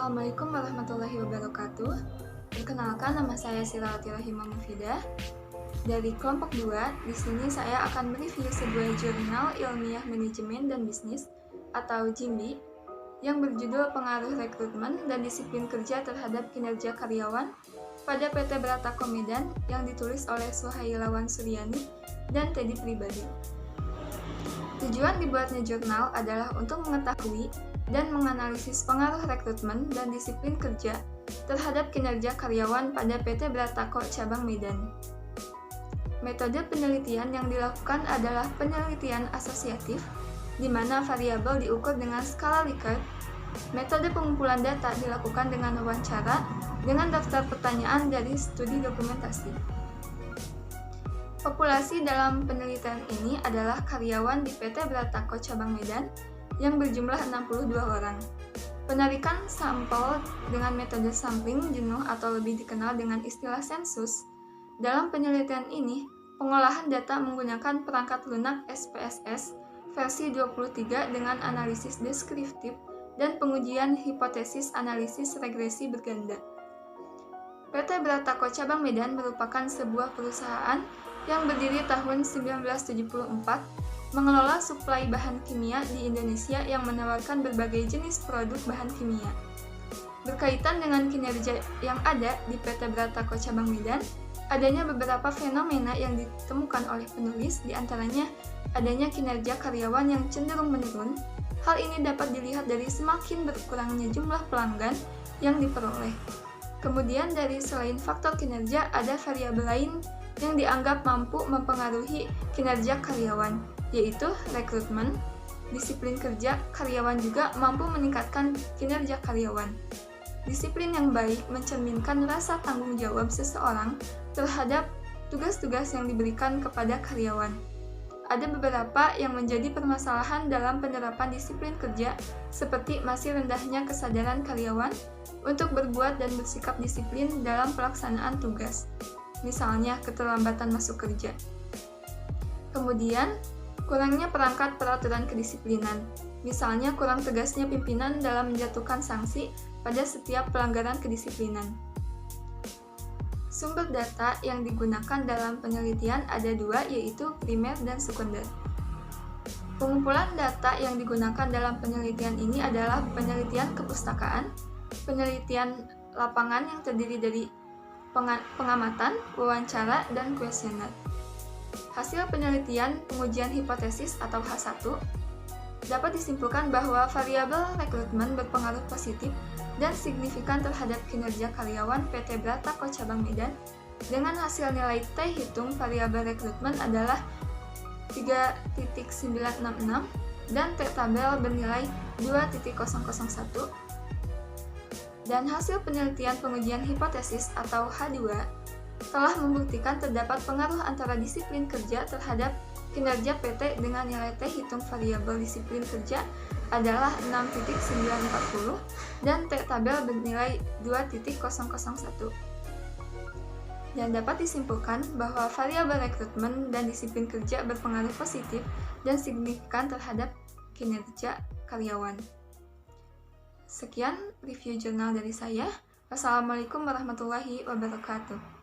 Assalamualaikum warahmatullahi wabarakatuh. Perkenalkan, nama saya Silawati Rahimah Mufidah. Dari kelompok 2, di sini saya akan mereview sebuah jurnal ilmiah manajemen dan bisnis atau JIMBI yang berjudul Pengaruh Rekrutmen dan Disiplin Kerja Terhadap Kinerja Karyawan pada PT Bratako Medan yang ditulis oleh Suhailawan Suryani dan Teddy Pribadi. Tujuan dibuatnya jurnal adalah untuk mengetahui dan menganalisis pengaruh rekrutmen dan disiplin kerja terhadap kinerja karyawan pada PT Bratako Cabang Medan. Metode penelitian yang dilakukan adalah penelitian asosiatif, di mana variabel diukur dengan skala Likert. Metode pengumpulan data dilakukan dengan wawancara dengan daftar pertanyaan dari studi dokumentasi. Populasi dalam penelitian ini adalah karyawan di PT Bratako Cabang Medan yang berjumlah 62 orang. Penarikan sampel dengan metode sampling jenuh atau lebih dikenal dengan istilah sensus. Dalam penelitian ini, pengolahan data menggunakan perangkat lunak SPSS versi 23 dengan analisis deskriptif dan pengujian hipotesis analisis regresi berganda. PT Bratako Cabang Medan merupakan sebuah perusahaan yang berdiri tahun 1974, mengelola suplai bahan kimia di Indonesia yang menawarkan berbagai jenis produk bahan kimia. Berkaitan dengan kinerja yang ada di PT Bratako Cabang Medan, adanya beberapa fenomena yang ditemukan oleh penulis, diantaranya adanya kinerja karyawan yang cenderung menurun. Hal ini dapat dilihat dari semakin berkurangnya jumlah pelanggan yang diperoleh. Kemudian dari selain faktor kinerja, ada variabel lain yang dianggap mampu mempengaruhi kinerja karyawan, yaitu rekrutmen, disiplin kerja. Karyawan juga mampu meningkatkan kinerja karyawan. Disiplin yang baik mencerminkan rasa tanggung jawab seseorang terhadap tugas-tugas yang diberikan kepada karyawan. Ada beberapa yang menjadi permasalahan dalam penerapan disiplin kerja, seperti masih rendahnya kesadaran karyawan untuk berbuat dan bersikap disiplin dalam pelaksanaan tugas, misalnya keterlambatan masuk kerja. Kemudian, kurangnya perangkat peraturan kedisiplinan, misalnya kurang tegasnya pimpinan dalam menjatuhkan sanksi pada setiap pelanggaran kedisiplinan. Sumber data yang digunakan dalam penelitian ada dua, yaitu primer dan sekunder. Pengumpulan data yang digunakan dalam penelitian ini adalah penelitian kepustakaan, penelitian lapangan yang terdiri dari pengamatan, wawancara, dan kuesioner. Hasil penelitian pengujian hipotesis atau H1 dapat disimpulkan bahwa variabel rekrutmen berpengaruh positif dan signifikan terhadap kinerja karyawan PT Bratako Cabang Medan dengan hasil nilai T hitung variabel rekrutmen adalah 3.966 dan T tabel bernilai 2.001. Dan hasil penelitian pengujian hipotesis atau H2 telah membuktikan terdapat pengaruh antara disiplin kerja terhadap kinerja PT dengan nilai T hitung variabel disiplin kerja adalah 6.940 dan T tabel bernilai 2.001. Dan dapat disimpulkan bahwa variabel rekrutmen dan disiplin kerja berpengaruh positif dan signifikan terhadap kinerja karyawan. Sekian review jurnal dari saya. Wassalamualaikum warahmatullahi wabarakatuh.